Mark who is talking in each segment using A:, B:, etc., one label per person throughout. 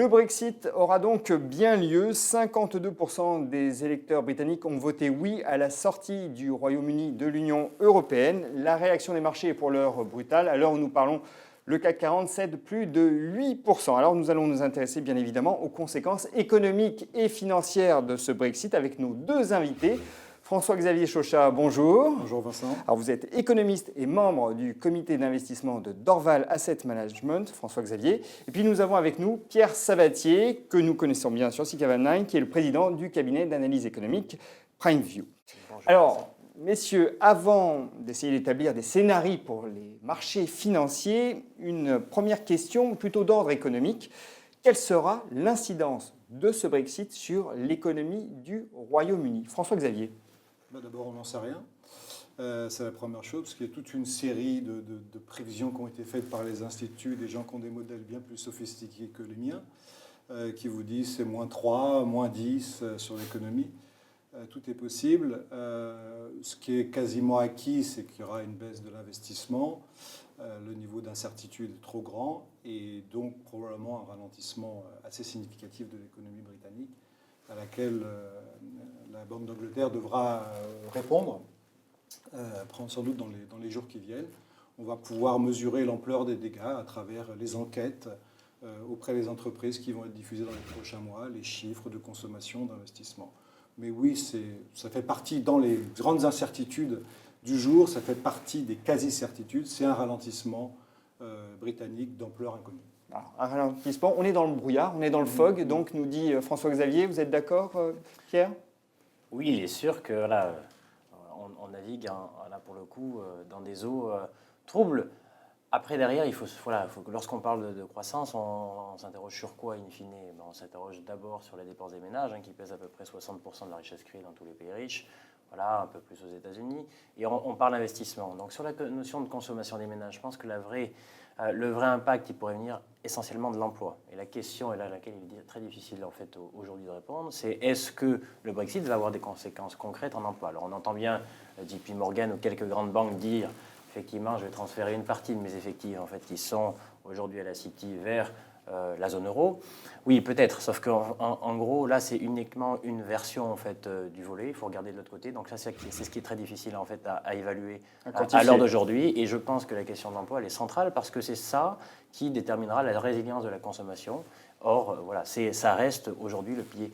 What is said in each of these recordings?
A: Le Brexit aura donc bien lieu. 52% des électeurs britanniques ont voté oui à la sortie du Royaume-Uni de l'Union européenne. La réaction des marchés est pour l'heure brutale. À l'heure où nous parlons, le CAC 40 cède plus de 8%. Alors nous allons nous intéresser bien évidemment aux conséquences économiques et financières de ce Brexit avec nos deux invités. François-Xavier Chauchat, bonjour.
B: Bonjour Vincent.
A: Alors vous êtes économiste et membre du comité d'investissement de Dorval Asset Management, François-Xavier. Et puis nous avons avec nous Pierre Sabatier, que nous connaissons bien sur Sikavan9, qui est le président du cabinet d'analyse économique PrimeView.
C: Bonjour,
A: alors, messieurs, avant d'essayer d'établir des scénarios pour les marchés financiers, une première question plutôt d'ordre économique. Quelle sera l'incidence de ce Brexit sur l'économie du Royaume-Uni? François-Xavier.
B: D'abord, on n'en sait rien. C'est la première chose, parce qu'il y a toute une série de prévisions qui ont été faites par les instituts, des gens qui ont des modèles bien plus sophistiqués que les miens, qui vous disent c'est moins 3, moins 10 sur l'économie. Tout est possible. Ce qui est quasiment acquis, c'est qu'il y aura une baisse de l'investissement. Le niveau d'incertitude est trop grand et donc probablement un ralentissement assez significatif de l'économie britannique à laquelle la Banque d'Angleterre devra répondre, sans doute dans les jours qui viennent. On va pouvoir mesurer l'ampleur des dégâts à travers les enquêtes auprès des entreprises qui vont être diffusées dans les prochains mois, les chiffres de consommation, d'investissement. Mais oui, ça fait partie, dans les grandes incertitudes du jour, ça fait partie des quasi-certitudes, c'est un ralentissement britannique d'ampleur inconnue.
A: Alors, un ralentissement, on est dans le brouillard, on est dans le fog, donc nous dit François-Xavier, vous êtes d'accord Pierre?
C: Oui, il est sûr que là, on navigue pour le coup dans des eaux troubles. Après, derrière, il faut que lorsqu'on parle de croissance, on s'interroge sur quoi, in fine? On s'interroge d'abord sur les dépenses des ménages, qui pèsent à peu près 60% de la richesse créée dans tous les pays riches, un peu plus aux États-Unis. Et on parle d'investissement. Donc, sur la notion de consommation des ménages, je pense que le vrai impact, il pourrait venir essentiellement de l'emploi. Et la question, et là, à laquelle il est très difficile en fait aujourd'hui de répondre, c'est est-ce que le Brexit va avoir des conséquences concrètes en emploi? Alors, on entend bien JP Morgan ou quelques grandes banques dire effectivement, je vais transférer une partie de mes effectifs en fait, qui sont aujourd'hui à la City vers la zone euro. Oui, peut-être, sauf qu'en gros, là, c'est uniquement une version en fait, du volet. Il faut regarder de l'autre côté. Donc, ça, c'est ce qui est très difficile en fait, à évaluer à l'heure d'aujourd'hui. Et je pense que la question de l'emploi, elle est centrale parce que c'est ça qui déterminera la résilience de la consommation. Or, ça reste aujourd'hui le pilier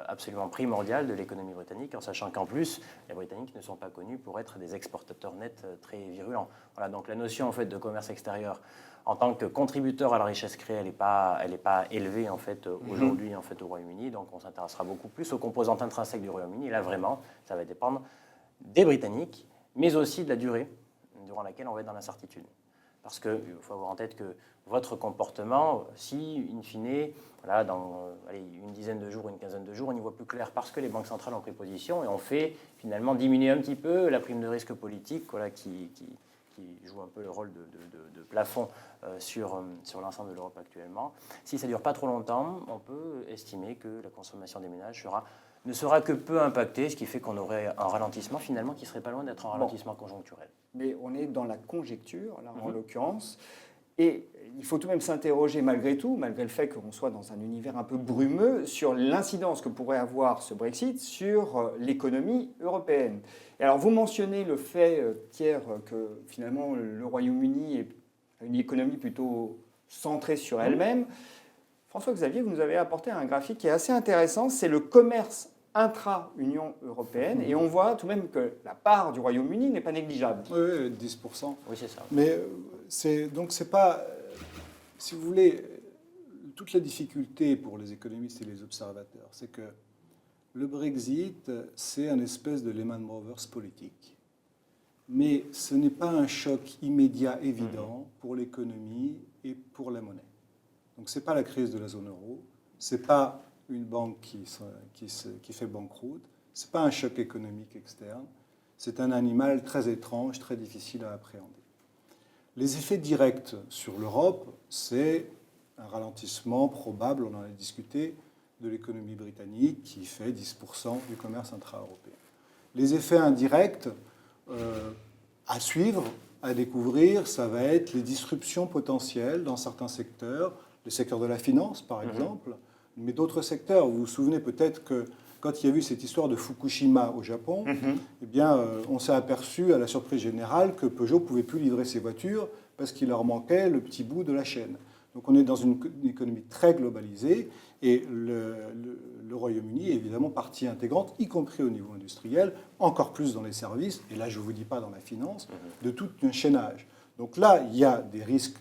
C: absolument primordial de l'économie britannique, en sachant qu'en plus, les Britanniques ne sont pas connus pour être des exportateurs nets très virulents. Voilà, donc la notion en fait, de commerce extérieur en tant que contributeur à la richesse créée, elle n'est pas élevée en fait, aujourd'hui en fait, au Royaume-Uni, donc on s'intéressera beaucoup plus aux composantes intrinsèques du Royaume-Uni. Et là, vraiment, ça va dépendre des Britanniques, mais aussi de la durée durant laquelle on va être dans l'incertitude. Parce qu'il faut avoir en tête que votre comportement, si, in fine, dans une dizaine de jours ou une quinzaine de jours, on y voit plus clair parce que les banques centrales ont pris position et ont fait finalement diminuer un petit peu la prime de risque politique qui joue un peu le rôle de plafond sur l'ensemble de l'Europe actuellement. Si ça ne dure pas trop longtemps, on peut estimer que la consommation des ménages ne sera que peu impactée, ce qui fait qu'on aurait un ralentissement finalement qui ne serait pas loin d'être un ralentissement conjoncturel.
A: Mais on est dans la conjecture, là, en l'occurrence. Et il faut tout de même s'interroger malgré tout, malgré le fait qu'on soit dans un univers un peu brumeux, sur l'incidence que pourrait avoir ce Brexit sur l'économie européenne. Et alors vous mentionnez le fait, Pierre, que finalement le Royaume-Uni est une économie plutôt centrée sur elle-même. François-Xavier, vous nous avez apporté un graphique qui est assez intéressant, c'est le commerce intra-Union européenne, et on voit tout de même que la part du Royaume-Uni n'est pas négligeable.
B: Oui, 10%.
C: Oui, c'est ça.
B: Mais c'est pas, si vous voulez, toute la difficulté pour les économistes et les observateurs, c'est que le Brexit, c'est un espèce de Lehman Brothers politique. Mais ce n'est pas un choc immédiat évident pour l'économie et pour la monnaie. Donc ce n'est pas la crise de la zone euro, ce n'est pas une banque qui fait banqueroute, ce n'est pas un choc économique externe, c'est un animal très étrange, très difficile à appréhender. Les effets directs sur l'Europe, c'est un ralentissement probable, on en a discuté, de l'économie britannique qui fait 10% du commerce intra-européen. Les effets indirects à suivre, à découvrir, ça va être les disruptions potentielles dans certains secteurs, le secteur de la finance, par exemple, mais d'autres secteurs. Vous vous souvenez peut-être que quand il y a eu cette histoire de Fukushima au Japon, eh bien, on s'est aperçu, à la surprise générale, que Peugeot ne pouvait plus livrer ses voitures parce qu'il leur manquait le petit bout de la chaîne. Donc on est dans une économie très globalisée et le Royaume-Uni est évidemment partie intégrante, y compris au niveau industriel, encore plus dans les services, et là je ne vous dis pas dans la finance, de tout un chaînage. Donc là, il y a des risques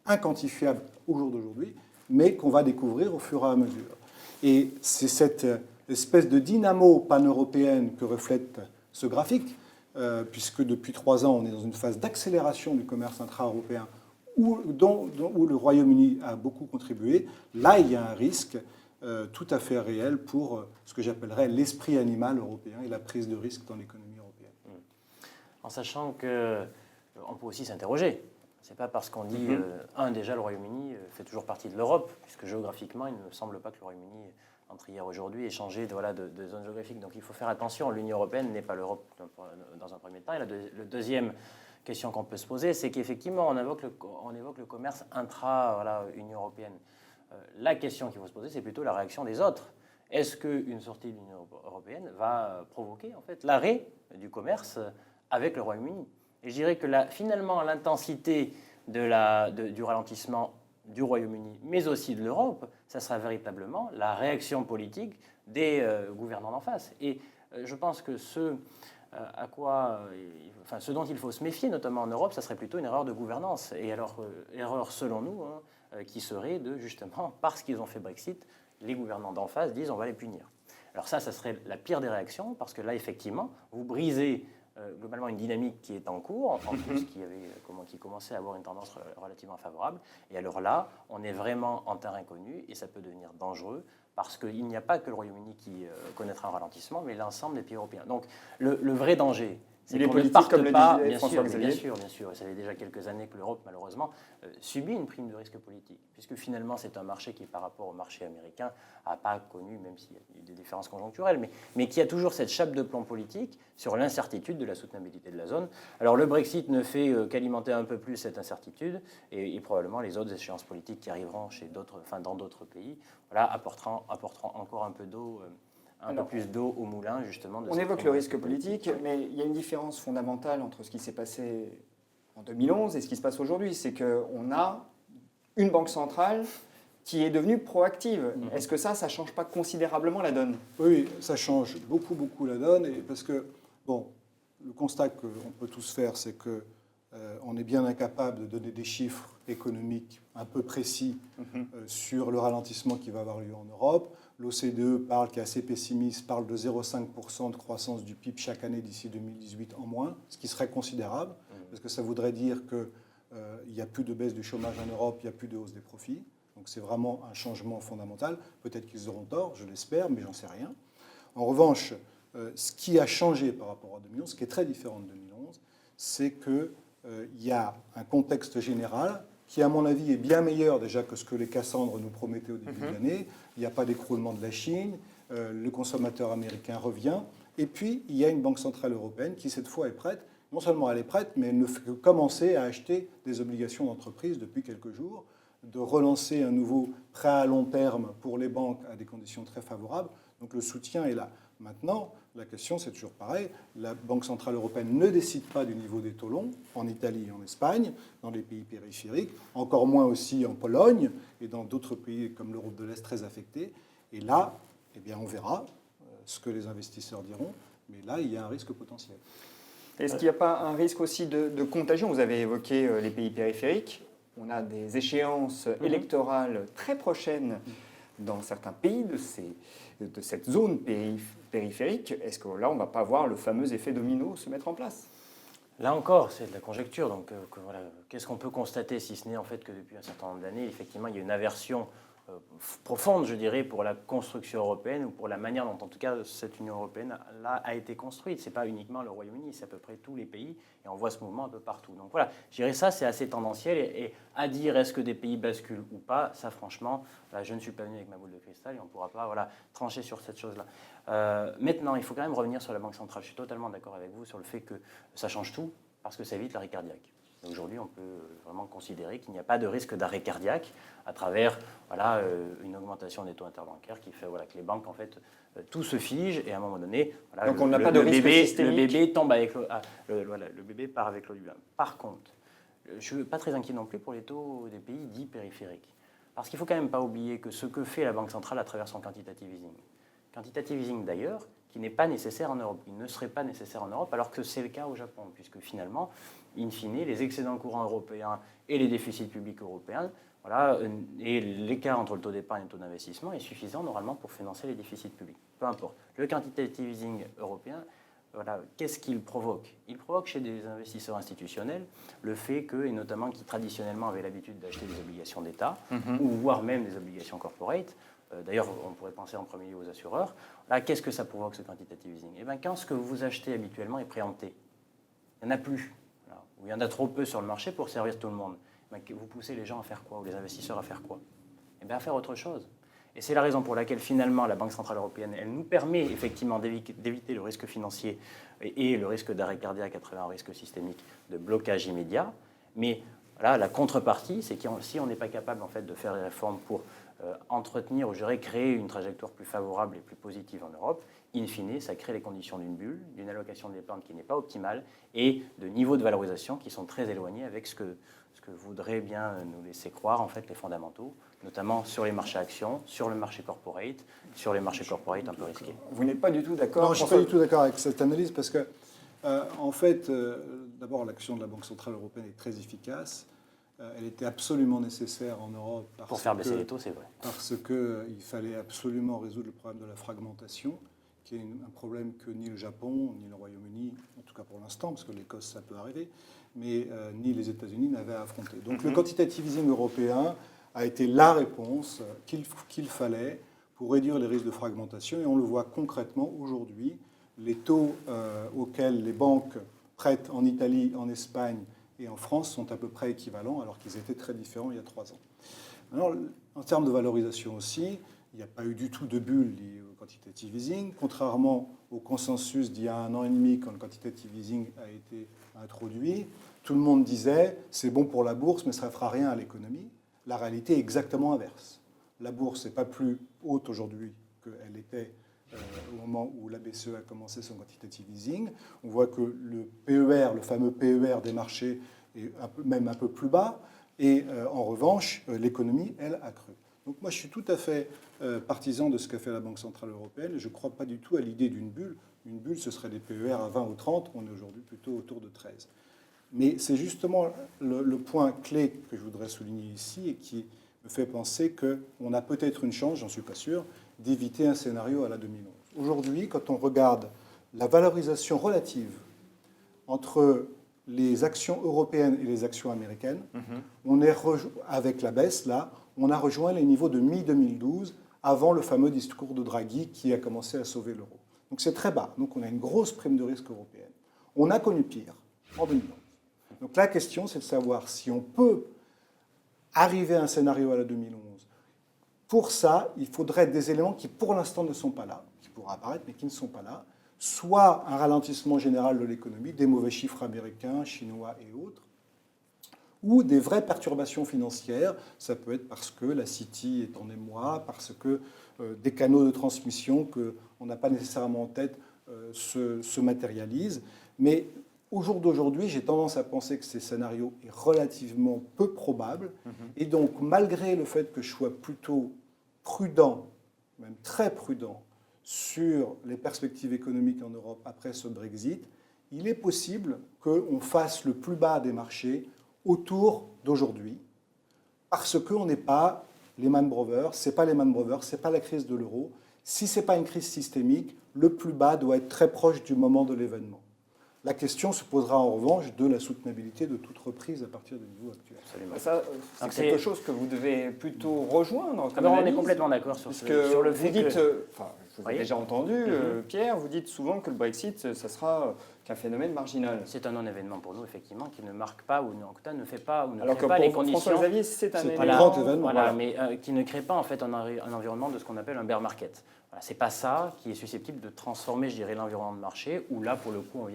B: inquantifiables au jour d'aujourd'hui, mais qu'on va découvrir au fur et à mesure. Et c'est cette espèce de dynamo pan-européenne que reflète ce graphique, puisque depuis 3 ans, on est dans une phase d'accélération du commerce intra-européen où le Royaume-Uni a beaucoup contribué. Là, il y a un risque tout à fait réel pour ce que j'appellerais l'esprit animal européen et la prise de risque dans l'économie européenne.
C: En sachant qu'on peut aussi s'interroger. Ce n'est pas parce qu'on dit, déjà le Royaume-Uni fait toujours partie de l'Europe, puisque géographiquement, il ne me semble pas que le Royaume-Uni, entre hier et aujourd'hui, ait changé de zone géographique. Donc il faut faire attention, l'Union européenne n'est pas l'Europe dans un premier temps. Et la deuxième question qu'on peut se poser, c'est qu'effectivement, on évoque le commerce intra-Union européenne. La question qu'il faut se poser, c'est plutôt la réaction des autres. Est-ce qu'une sortie de l'Union européenne va provoquer en fait l'arrêt du commerce avec le Royaume-Uni? Et je dirais que finalement, l'intensité du ralentissement du Royaume-Uni, mais aussi de l'Europe, ça sera véritablement la réaction politique des gouvernants d'en face. Et je pense que ce dont il faut se méfier, notamment en Europe, ça serait plutôt une erreur de gouvernance. Et alors, erreur selon nous, qui serait de justement, parce qu'ils ont fait Brexit, les gouvernants d'en face disent on va les punir. Alors ça serait la pire des réactions, parce que là, effectivement, vous brisez globalement une dynamique qui est en cours, en plus qui commençait à avoir une tendance relativement favorable. Et alors là, on est vraiment en terrain inconnu et ça peut devenir dangereux parce qu'il n'y a pas que le Royaume-Uni qui connaîtra un ralentissement, mais l'ensemble des pays européens. Donc le vrai danger, c'est qu'on ne parte pas, bien sûr, et ça fait déjà quelques années que l'Europe, malheureusement, subit une prime de risque politique, puisque finalement, c'est un marché qui, par rapport au marché américain, n'a pas connu, même s'il y a eu des différences conjoncturelles, mais qui a toujours cette chape de plomb politique sur l'incertitude de la soutenabilité de la zone. Alors le Brexit ne fait qu'alimenter un peu plus cette incertitude, et probablement les autres échéances politiques qui arriveront dans d'autres pays, apporteront encore un peu d'eau. Peu plus d'eau au moulin, justement.
A: On évoque le risque politique, mais il y a une différence fondamentale entre ce qui s'est passé en 2011 et ce qui se passe aujourd'hui. C'est qu'on a une banque centrale qui est devenue proactive. Est-ce que ça ne change pas considérablement la donne?
B: Oui, ça change beaucoup la donne. Parce que, le constat qu'on peut tous faire, c'est qu'on est bien incapable de donner des chiffres économiques un peu précis sur le ralentissement qui va avoir lieu en Europe. L'OCDE qui est assez pessimiste, parle de 0,5% de croissance du PIB chaque année d'ici 2018 en moins, ce qui serait considérable, parce que ça voudrait dire qu'il n'y a plus de baisse du chômage en Europe, il n'y a plus de hausse des profits. Donc c'est vraiment un changement fondamental. Peut-être qu'ils auront tort, je l'espère, mais j'en sais rien. En revanche, ce qui a changé par rapport à 2011, ce qui est très différent de 2011, c'est qu'il y a un contexte général qui, à mon avis, est bien meilleur déjà que ce que les Cassandres nous promettaient au début de l'année. Il n'y a pas d'écroulement de la Chine, le consommateur américain revient, et puis il y a une banque centrale européenne qui, cette fois, est prête. Non seulement elle est prête, mais elle ne fait que commencer à acheter des obligations d'entreprise depuis quelques jours, de relancer un nouveau prêt à long terme pour les banques à des conditions très favorables. Donc le soutien est là. Maintenant, la question, c'est toujours pareil. La Banque centrale européenne ne décide pas du niveau des taux longs en Italie et en Espagne, dans les pays périphériques, encore moins aussi en Pologne et dans d'autres pays comme l'Europe de l'Est très affectés. Et là, on verra ce que les investisseurs diront. Mais là, il y a un risque potentiel.
A: Est-ce qu'il n'y a pas un risque aussi de contagion? Vous avez évoqué les pays périphériques. On a des échéances électorales très prochaines dans certains pays de cette zone périphérique. Est-ce que là, on ne va pas voir le fameux effet domino se mettre en place?
C: Là encore, c'est de la conjecture. Donc, qu'est-ce qu'on peut constater, si ce n'est en fait que depuis un certain nombre d'années, effectivement, il y a une aversion profonde, je dirais, pour la construction européenne ou pour la manière dont, en tout cas, cette Union européenne là a été construite. C'est pas uniquement le Royaume-Uni, c'est à peu près tous les pays, et on voit ce mouvement un peu partout. Donc voilà, je dirais ça, c'est assez tendanciel, et à dire est-ce que des pays basculent ou pas, ça franchement, là, je ne suis pas venu avec ma boule de cristal et on ne pourra pas trancher sur cette chose-là. Maintenant, il faut quand même revenir sur la Banque centrale. Je suis totalement d'accord avec vous sur le fait que ça change tout, parce que ça évite l'arrêt cardiaque. Et aujourd'hui, on peut vraiment considérer qu'il n'y a pas de risque d'arrêt cardiaque à travers voilà, une augmentation des taux interbancaires qui fait voilà, que les banques, en fait, tout se fige et à un moment donné, voilà,
A: donc on n'a pas de risque systémique.
C: le bébé tombe avec le bébé part avec l'eau du bain. Par contre, je ne suis pas très inquiet non plus pour les taux des pays dits périphériques. Parce qu'il ne faut quand même pas oublier que ce que fait la Banque centrale à travers son quantitative easing. Quantitative easing d'ailleurs, qui n'est pas nécessaire en Europe. Il ne serait pas nécessaire en Europe, alors que c'est le cas au Japon, puisque finalement, in fine, les excédents courants européens et les déficits publics européens, voilà, et l'écart entre le taux d'épargne et le taux d'investissement est suffisant normalement pour financer les déficits publics. Peu importe. Le quantitative easing européen, voilà, qu'est-ce qu'il provoque? Il provoque chez des investisseurs institutionnels le fait que, et notamment qui traditionnellement avaient l'habitude d'acheter des obligations d'État, ou voire même des obligations corporate, d'ailleurs on pourrait penser en premier lieu aux assureurs, là qu'est-ce que ça provoque ce quantitative easing? Eh bien quand ce que vous achetez habituellement est préempté, il n'y en a plus, voilà, ou il y en a trop peu sur le marché pour servir tout le monde, eh bien, vous poussez les gens à faire quoi, ou les investisseurs à faire quoi? Eh bien à faire autre chose. Et c'est la raison pour laquelle, finalement, la Banque centrale européenne, elle nous permet effectivement d'éviter le risque financier et le risque d'arrêt cardiaque à travers un risque systémique de blocage immédiat. Mais voilà, la contrepartie, c'est que si on n'est pas capable en fait, de faire des réformes pour entretenir ou créer une trajectoire plus favorable et plus positive en Europe, in fine, ça crée les conditions d'une bulle, d'une allocation de l'épargne qui n'est pas optimale et de niveaux de valorisation qui sont très éloignés avec ce que voudraient bien nous laisser croire en fait, les fondamentaux, notamment sur les marchés actions, sur le marché corporate un peu risqué.
A: Vous n'êtes pas du tout d'accord?
B: Non, je ne suis pas du tout d'accord avec cette analyse parce que, en fait, d'abord, l'action de la Banque centrale européenne est très efficace. Elle était absolument nécessaire en Europe.
C: Pour faire baisser les taux, c'est vrai.
B: Parce qu'il fallait absolument résoudre le problème de la fragmentation, qui est un problème que ni le Japon, ni le Royaume-Uni, en tout cas pour l'instant, parce que l'Écosse, ça peut arriver, mais ni les États-Unis n'avaient à affronter. Donc le quantitative easing européen a été la réponse qu'il fallait pour réduire les risques de fragmentation. Et on le voit concrètement aujourd'hui. Les taux auxquels les banques prêtent en Italie, en Espagne et en France sont à peu près équivalents, alors qu'ils étaient très différents il y a 3 ans. Alors, en termes de valorisation aussi, il n'y a pas eu du tout de bulle liée au quantitative easing, contrairement au consensus d'il y a 1 an et demi quand le quantitative easing a été introduit. Tout le monde disait c'est bon pour la bourse, mais ça ne fera rien à l'économie. La réalité est exactement inverse. La bourse n'est pas plus haute aujourd'hui qu'elle était au moment où la BCE a commencé son quantitative easing. On voit que le PER, le fameux PER des marchés, est même un peu plus bas. Et en revanche, l'économie, elle, a cru. Donc moi, je suis tout à fait partisan de ce qu'a fait la Banque centrale européenne. Je ne crois pas du tout à l'idée d'une bulle. Une bulle, ce serait des PER à 20 ou 30. On est aujourd'hui plutôt autour de 13. Mais c'est justement le point clé que je voudrais souligner ici et qui me fait penser qu'on a peut-être une chance, j'en suis pas sûr, d'éviter un scénario à la 2011. Aujourd'hui, quand on regarde la valorisation relative entre les actions européennes et les actions américaines, on est avec la baisse, là, on a rejoint les niveaux de mi-2012, avant le fameux discours de Draghi qui a commencé à sauver l'euro. Donc c'est très bas. Donc on a une grosse prime de risque européenne. On a connu pire en 2011. Donc la question, c'est de savoir si on peut arriver à un scénario à la 2011. Pour ça, il faudrait des éléments qui, pour l'instant, ne sont pas là, qui pourraient apparaître, mais qui ne sont pas là. Soit un ralentissement général de l'économie, des mauvais chiffres américains, chinois et autres, ou des vraies perturbations financières. Ça peut être parce que la City est en émoi, parce que des canaux de transmission qu'on n'a pas nécessairement en tête se matérialisent. Mais au jour d'aujourd'hui, j'ai tendance à penser que ces scénarios est relativement peu probable. Et donc, malgré le fait que je sois plutôt prudent, même très prudent, sur les perspectives économiques en Europe après ce Brexit, il est possible qu'on fasse le plus bas des marchés autour d'aujourd'hui, parce qu'on n'est pas Lehman Brothers, ce n'est pas Lehman Brothers, ce n'est pas la crise de l'euro. Si ce n'est pas une crise systémique, le plus bas doit être très proche du moment de l'événement. La question se posera en revanche de la soutenabilité de toute reprise à partir du niveau actuel.
C: Absolument.
A: Ça, c'est quelque chose que vous devez plutôt rejoindre.
C: On est complètement d'accord sur le fait
A: vous dites,
C: que...
A: je vous ai déjà entendu, Pierre, vous dites souvent que le Brexit, ça sera qu'un phénomène marginal.
C: C'est un non-événement pour nous, effectivement, qui ne marque pas, ou en tout cas ne fait pas, ou ne
A: Alors
C: crée
A: que
C: pas les
A: pour
C: conditions.
A: François-Xavier, c'est un
B: C'est un
A: élément.
B: grand événement.
C: Voilà, mais qui ne crée pas en fait un environnement de ce qu'on appelle un bear market. Voilà, c'est pas ça qui est susceptible de transformer, je dirais, l'environnement de marché, où là, pour le coup,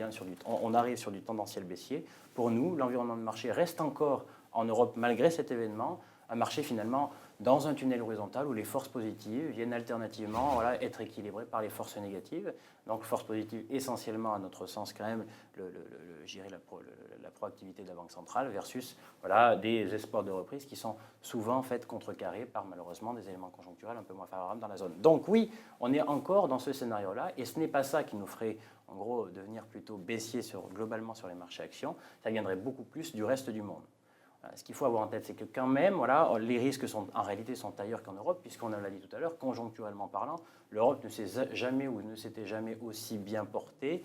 C: on arrive sur du tendanciel baissier. Pour nous, l'environnement de marché reste encore, en Europe, malgré cet événement, un marché finalement dans un tunnel horizontal où les forces positives viennent alternativement être équilibrées par les forces négatives. Donc forces positives essentiellement, à notre sens quand même, je dirais la proactivité de la Banque centrale versus des espoirs de reprise qui sont souvent en fait contrecarrés par malheureusement des éléments conjoncturels un peu moins favorables dans la zone. Donc oui, on est encore dans ce scénario-là et ce n'est pas ça qui nous ferait en gros devenir plutôt baissier globalement sur les marchés actions, ça viendrait beaucoup plus du reste du monde. Ce qu'il faut avoir en tête, c'est que quand même, les risques en réalité sont ailleurs qu'en Europe, puisqu'on l'a dit tout à l'heure, conjoncturellement parlant, l'Europe ne s'est jamais ou ne s'était jamais aussi bien portée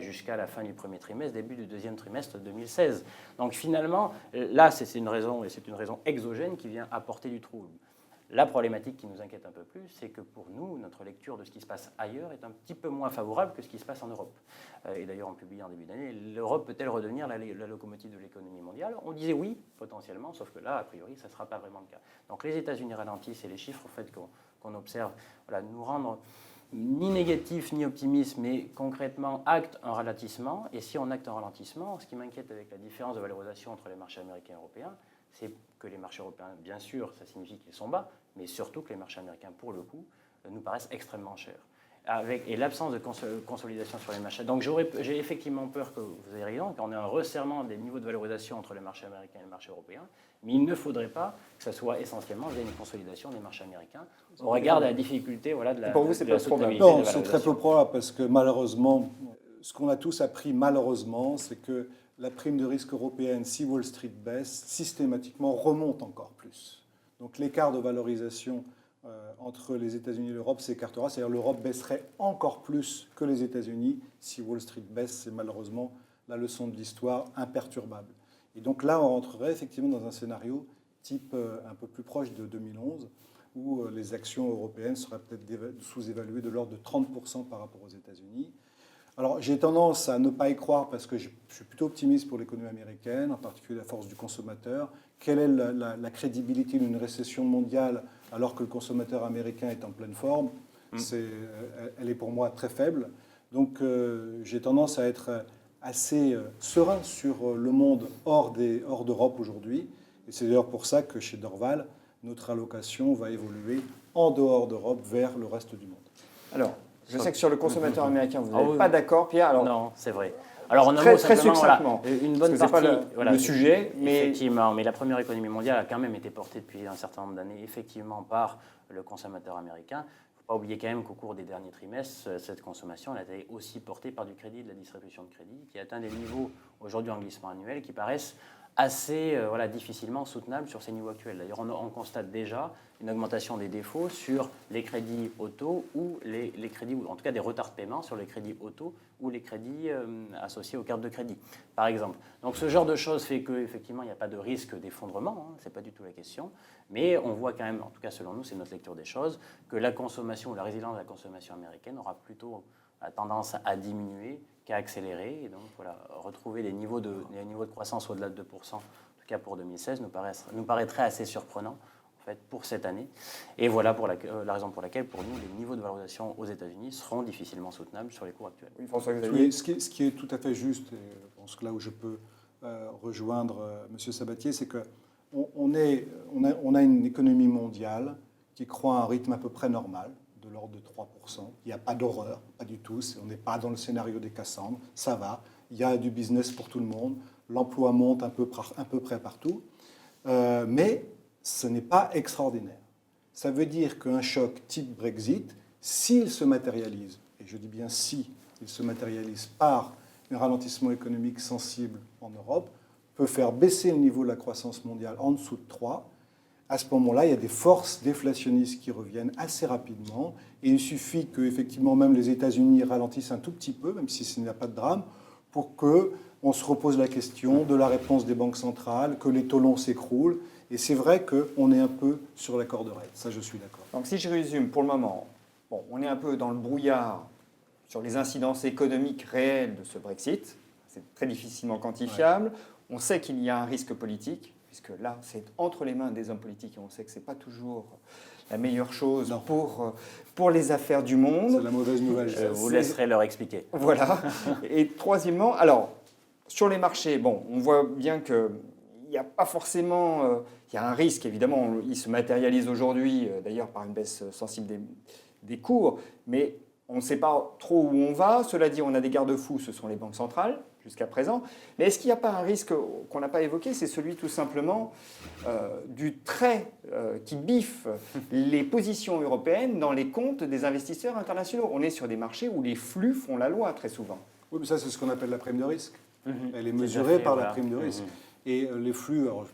C: jusqu'à la fin du premier trimestre, début du deuxième trimestre 2016. Donc finalement, là, c'est une raison exogène qui vient apporter du trouble. La problématique qui nous inquiète un peu plus, c'est que pour nous, notre lecture de ce qui se passe ailleurs est un petit peu moins favorable que ce qui se passe en Europe. Et d'ailleurs, on publie en début d'année, l'Europe peut-elle redevenir la locomotive de l'économie mondiale? On disait oui, potentiellement, sauf que là, a priori, ça ne sera pas vraiment le cas. Donc les États-Unis ralentissent et les chiffres en fait, qu'on observe nous rendent ni négatifs ni optimistes, mais concrètement actent un ralentissement. Et si on acte un ralentissement, ce qui m'inquiète avec la différence de valorisation entre les marchés américains et européens, c'est que les marchés européens, bien sûr, ça signifie qu'ils sont bas, mais surtout que les marchés américains, pour le coup, nous paraissent extrêmement chers. Et l'absence de consolidation sur les marchés. Donc j'ai effectivement peur que vous ayez raison, qu'on ait un resserrement des niveaux de valorisation entre les marchés américains et les marchés européens, mais il ne faudrait pas que ça soit essentiellement via une consolidation des marchés américains au regard de la difficulté de la,
A: pour vous, c'est
C: de la
A: pas probable.
C: soutenabilité
B: Non,
C: de la
B: c'est très
C: valorisation.
B: peu probable parce que malheureusement, ce qu'on a tous appris malheureusement, c'est que la prime de risque européenne, si Wall Street baisse, systématiquement remonte encore plus. Donc l'écart de valorisation entre les États-Unis et l'Europe s'écartera, c'est-à-dire l'Europe baisserait encore plus que les États-Unis si Wall Street baisse, c'est malheureusement la leçon de l'histoire imperturbable. Et donc là, on rentrerait effectivement dans un scénario type un peu plus proche de 2011, où les actions européennes seraient peut-être sous-évaluées de l'ordre de 30% par rapport aux États-Unis. Alors j'ai tendance à ne pas y croire parce que je suis plutôt optimiste pour l'économie américaine, en particulier la force du consommateur. Quelle est la crédibilité d'une récession mondiale alors que le consommateur américain est en pleine forme? Elle est pour moi très faible. Donc j'ai tendance à être assez serein sur le monde hors d'Europe aujourd'hui. Et c'est d'ailleurs pour ça que chez Dorval, notre allocation va évoluer en dehors d'Europe vers le reste du monde.
A: Alors, je sais que sur le consommateur américain, vous
C: Ah
A: n'êtes
C: oui.
A: pas d'accord, Pierre. Alors,
C: Non, c'est vrai. Alors, en un
A: très,
C: mot,
A: très
C: simplement,
A: succinctement,
C: une bonne
A: parce que
C: partie.
A: c'est pas le sujet, mais
C: Effectivement, mais la première économie mondiale a quand même été portée depuis un certain nombre d'années, effectivement, par le consommateur américain. Il ne faut pas oublier quand même qu'au cours des derniers trimestres, cette consommation elle a été aussi portée par du crédit, de la distribution de crédit, qui atteint des niveaux aujourd'hui en glissement annuel qui paraissent assez difficilement soutenables sur ces niveaux actuels. D'ailleurs, on constate déjà une augmentation des défauts sur les crédits auto ou les crédits, ou en tout cas des retards de paiement sur les crédits auto ou les crédits associés aux cartes de crédit, par exemple. Donc ce genre de choses fait qu'effectivement, il n'y a pas de risque d'effondrement, ce n'est pas du tout la question, mais on voit quand même, en tout cas selon nous, c'est notre lecture des choses, que la consommation ou la résilience de la consommation américaine aura plutôt tendance à diminuer qu'à accélérer. Et donc retrouver des niveaux de croissance au-delà de 2%, en tout cas pour 2016, nous paraîtrait assez surprenant en fait, pour cette année. Et voilà pour la raison pour laquelle, pour nous, les niveaux de valorisation aux États-Unis seront difficilement soutenables sur les cours actuels.
A: oui, François-Xavier.
B: Oui, ce qui est tout à fait juste, et je pense que là où je peux rejoindre M. Sabatier, c'est qu'on a une économie mondiale qui croît à un rythme à peu près normal, de l'ordre de 3%. Il n'y a pas d'horreur, pas du tout. On n'est pas dans le scénario des Cassandres. Ça va. Il y a du business pour tout le monde. L'emploi monte un peu près partout. Mais ce n'est pas extraordinaire. Ça veut dire qu'un choc type Brexit, s'il se matérialise, et je dis bien si il se matérialise par un ralentissement économique sensible en Europe, peut faire baisser le niveau de la croissance mondiale en dessous de 3. À ce moment-là, il y a des forces déflationnistes qui reviennent assez rapidement. Et il suffit que, effectivement, même les États-Unis ralentissent un tout petit peu, même si ce n'y a pas de drame, pour qu'on se repose la question de la réponse des banques centrales, que les taux longs s'écroulent. Et c'est vrai qu'on est un peu sur la corde raide. Ça, je suis d'accord.
A: Donc si je résume, pour le moment, on est un peu dans le brouillard sur les incidences économiques réelles de ce Brexit. C'est très difficilement quantifiable. On sait qu'il y a un risque politique, puisque là, c'est entre les mains des hommes politiques et on sait que ce n'est pas toujours la meilleure chose pour les affaires du monde.
B: C'est la mauvaise nouvelle.
C: Je vous laisserai leur expliquer.
A: Voilà. Et troisièmement, alors, sur les marchés, bon, on voit bien qu'il n'y a pas forcément... il y a un risque, évidemment, il se matérialise aujourd'hui, d'ailleurs, par une baisse sensible des cours, mais on ne sait pas trop où on va. Cela dit, on a des garde-fous, ce sont les banques centrales, jusqu'à présent. Mais est-ce qu'il n'y a pas un risque qu'on n'a pas évoqué? C'est celui, tout simplement, du trait qui biffe les positions européennes dans les comptes des investisseurs internationaux. On est sur des marchés où les flux font la loi, très souvent.
B: Oui, mais ça, c'est ce qu'on appelle la prime de risque. Elle est mesurée
C: Tout à fait,
B: par
C: voilà.
B: la prime de risque. Et les flux, alors,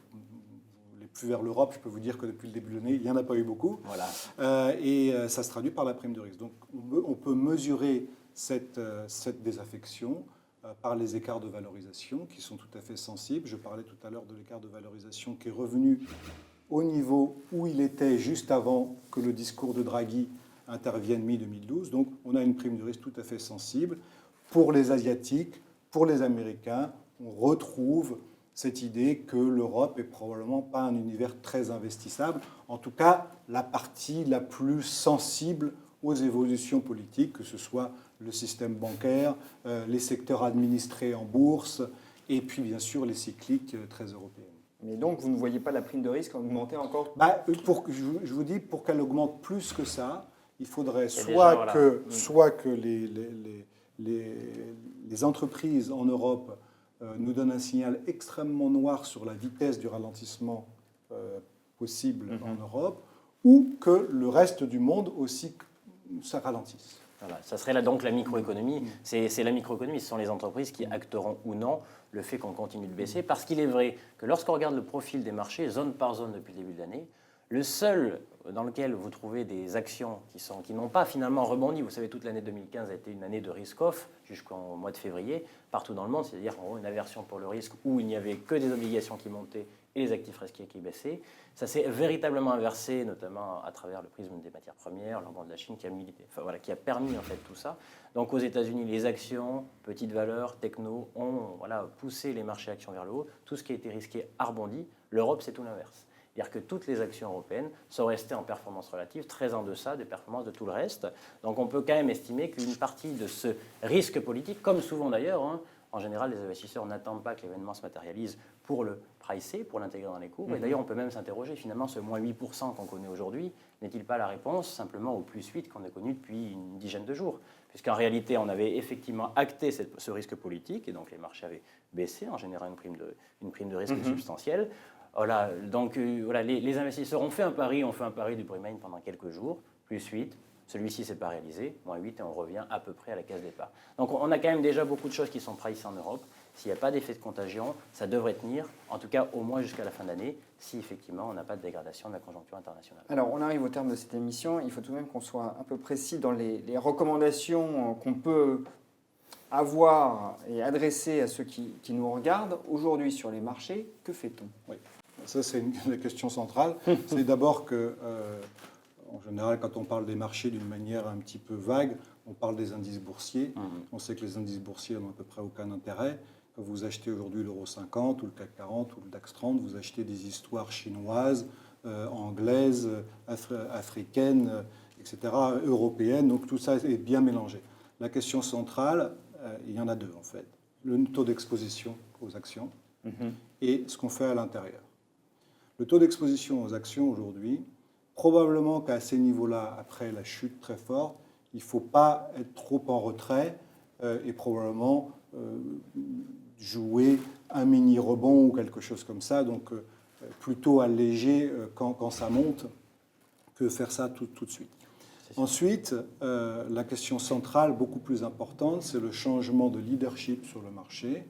B: les flux vers l'Europe, je peux vous dire que depuis le début de l'année, il n'y en a pas eu beaucoup.
C: Voilà.
B: Et ça se traduit par la prime de risque. Donc on peut mesurer cette désaffection par les écarts de valorisation qui sont tout à fait sensibles. Je parlais tout à l'heure de l'écart de valorisation qui est revenu au niveau où il était juste avant que le discours de Draghi intervienne mi-2012. Donc on a une prime de risque tout à fait sensible. Pour les Asiatiques, pour les Américains, on retrouve cette idée que l'Europe est probablement pas un univers très investissable, en tout cas la partie la plus sensible aux évolutions politiques, que ce soit le système bancaire, les secteurs administrés en bourse, et puis bien sûr les cycliques très européennes.
A: Mais donc, vous ne voyez pas la prime de risque augmenter encore?
B: Je vous dis, pour qu'elle augmente plus que ça, il faudrait
C: déjà,
B: soit que les entreprises en Europe nous donnent un signal extrêmement noir sur la vitesse du ralentissement possible en Europe, ou que le reste du monde aussi ça ralentisse.
C: Voilà, ça serait là donc la microéconomie. C'est la microéconomie, ce sont les entreprises qui acteront ou non le fait qu'on continue de baisser. Parce qu'il est vrai que lorsqu'on regarde le profil des marchés, zone par zone depuis le début de l'année, le seul dans lequel vous trouvez des actions qui n'ont pas finalement rebondi, vous savez, toute l'année 2015 a été une année de risk-off jusqu'au mois de février, partout dans le monde, c'est-à-dire en gros une aversion pour le risque où il n'y avait que des obligations qui montaient et les actifs risqués qui baissaient. Ça s'est véritablement inversé, notamment à travers le prisme des matières premières, l'emploi de la Chine qui a permis en fait tout ça. Donc aux États-Unis, les actions, petites valeurs, techno, ont poussé les marchés actions vers le haut. Tout ce qui a été risqué a rebondi. L'Europe, c'est tout l'inverse. C'est-à-dire que toutes les actions européennes sont restées en performance relative très en deçà des performances de tout le reste. Donc on peut quand même estimer qu'une partie de ce risque politique, comme souvent d'ailleurs, en général les investisseurs n'attendent pas que l'événement se matérialise pour le pricer, pour l'intégrer dans les cours. Et d'ailleurs on peut même s'interroger, finalement ce moins 8% qu'on connaît aujourd'hui, n'est-il pas la réponse simplement au plus 8 qu'on a connu depuis une dizaine de jours? Puisqu'en réalité on avait effectivement acté ce risque politique et donc les marchés avaient baissé en générant une prime de risque substantielle. Voilà, donc les investisseurs ont fait un pari du Pre-Main pendant quelques jours, plus 8, celui-ci s'est pas réalisé, moins 8 et on revient à peu près à la case départ. Donc on a quand même déjà beaucoup de choses qui sont pricées en Europe. S'il n'y a pas d'effet de contagion, ça devrait tenir, en tout cas au moins jusqu'à la fin d'année, si effectivement on n'a pas de dégradation de la conjoncture internationale.
A: Alors on arrive au terme de cette émission, il faut tout de même qu'on soit un peu précis dans les recommandations qu'on peut avoir et adresser à ceux qui nous regardent. Aujourd'hui sur les marchés, que fait-on?
B: Oui. Ça, c'est la question centrale. C'est d'abord que, en général, quand on parle des marchés d'une manière un petit peu vague, on parle des indices boursiers. On sait que les indices boursiers n'ont à peu près aucun intérêt. Quand vous achetez aujourd'hui l'Euro 50 ou le CAC 40 ou le DAX 30, vous achetez des histoires chinoises, anglaises, africaines, etc., européennes. Donc tout ça est bien mélangé. La question centrale, il y en a deux en fait. Le taux d'exposition aux actions et ce qu'on fait à l'intérieur. Le taux d'exposition aux actions aujourd'hui, probablement qu'à ces niveaux-là, après la chute très forte, il ne faut pas être trop en retrait et probablement jouer un mini rebond ou quelque chose comme ça. Donc plutôt alléger quand ça monte que faire ça tout de suite. Ensuite, la question centrale, beaucoup plus importante, c'est le changement de leadership sur le marché.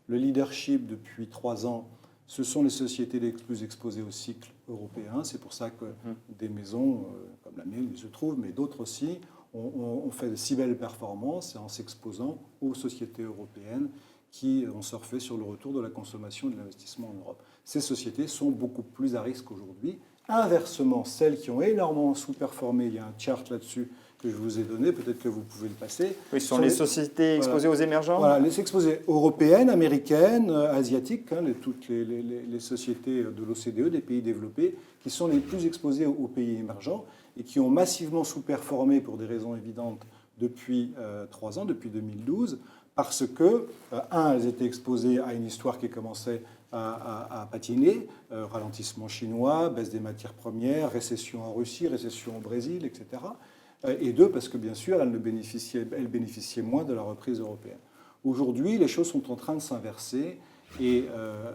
B: Le leadership, depuis 3 ans, ce sont les sociétés les plus exposées au cycle européen. C'est pour ça que des maisons, comme la mienne, il se trouve, mais d'autres aussi, ont fait de si belles performances en s'exposant aux sociétés européennes qui ont surfé sur le retour de la consommation et de l'investissement en Europe. Ces sociétés sont beaucoup plus à risque aujourd'hui. Inversement, celles qui ont énormément sous-performé, il y a un chart là-dessus que je vous ai donné, peut-être que vous pouvez le passer.
A: Oui, ce sont les sociétés exposées aux émergents.
B: Voilà, les exposés européennes, américaines, asiatiques, toutes les sociétés de l'OCDE, des pays développés, qui sont les plus exposées aux pays émergents et qui ont massivement sous-performé pour des raisons évidentes depuis 3 ans, depuis 2012, parce que, elles étaient exposées à une histoire qui commençait à patiner, ralentissement chinois, baisse des matières premières, récession en Russie, récession au Brésil, etc. Et 2, parce que bien sûr, elles bénéficiaient moins de la reprise européenne. Aujourd'hui, les choses sont en train de s'inverser, et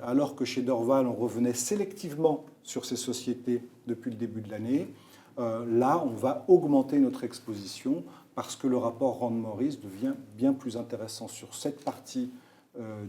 B: alors que chez Dorval, on revenait sélectivement sur ces sociétés depuis le début de l'année, là, on va augmenter notre exposition parce que le rapport Rand-Morris devient bien plus intéressant sur cette partie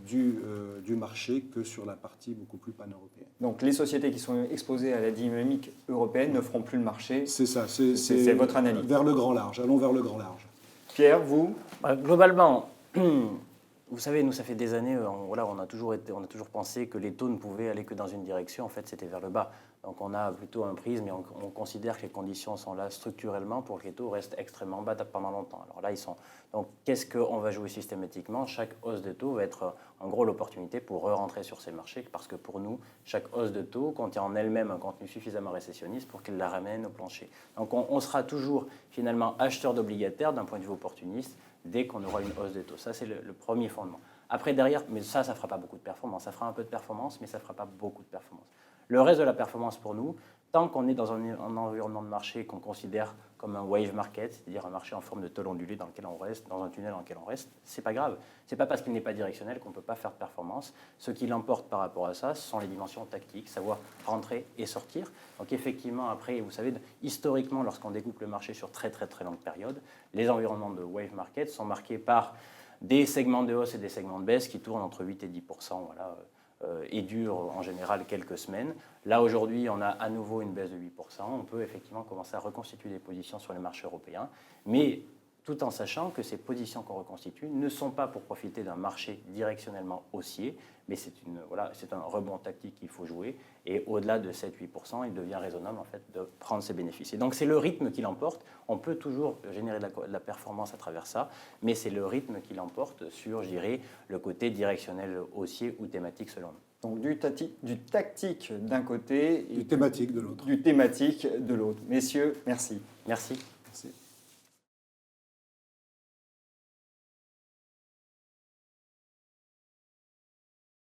B: du marché que sur la partie beaucoup plus pan-européenne.
A: Donc les sociétés qui sont exposées à la dynamique européenne ne feront plus le marché.
B: C'est ça,
A: c'est votre analyse.
B: Vers le grand large, allons vers le grand large.
A: Pierre, vous?
C: Globalement, vous savez, nous, ça fait des années, on a toujours pensé que les taux ne pouvaient aller que dans une direction. En fait, c'était vers le bas. Donc, on a plutôt un prisme et on considère que les conditions sont là structurellement pour que les taux restent extrêmement bas pendant longtemps. Alors là, ils sont. Donc, qu'est-ce qu'on va jouer systématiquement? Chaque hausse de taux va être, en gros, l'opportunité pour re-rentrer sur ces marchés, parce que pour nous, chaque hausse de taux contient en elle-même un contenu suffisamment récessionniste pour qu'elle la ramène au plancher. Donc, on sera toujours, finalement, acheteur d'obligataires d'un point de vue opportuniste dès qu'on aura une hausse de taux. Ça, c'est le premier fondement. Après, derrière, mais ça ne fera pas beaucoup de performance. Ça fera un peu de performance, mais ça ne fera pas beaucoup de performance. Le reste de la performance pour nous, tant qu'on est dans un environnement de marché qu'on considère comme un wave market, c'est-à-dire un marché en forme de tôle ondulée dans lequel on reste, dans un tunnel dans lequel on reste, c'est pas grave. C'est pas parce qu'il n'est pas directionnel qu'on ne peut pas faire de performance. Ce qui l'emporte par rapport à ça, ce sont les dimensions tactiques, savoir rentrer et sortir. Donc effectivement, après, vous savez, historiquement, lorsqu'on découpe le marché sur très très très longue période, les environnements de wave market sont marqués par des segments de hausse et des segments de baisse qui tournent entre 8 et 10%, voilà, et durent en général quelques semaines. Là, aujourd'hui, on a à nouveau une baisse de 8%. On peut effectivement commencer à reconstituer des positions sur les marchés européens, mais tout en sachant que ces positions qu'on reconstitue ne sont pas pour profiter d'un marché directionnellement haussier, mais c'est un rebond tactique qu'il faut jouer. Et au-delà de 7-8%, il devient raisonnable en fait, de prendre ses bénéfices. Et donc c'est le rythme qui l'emporte. On peut toujours générer de la performance à travers ça, mais c'est le rythme qui l'emporte sur, je dirais, le côté directionnel haussier ou thématique selon nous.
A: Donc du tactique d'un côté et
B: du thématique de l'autre.
A: Du thématique de l'autre. Messieurs, merci.
C: Merci.
B: Merci.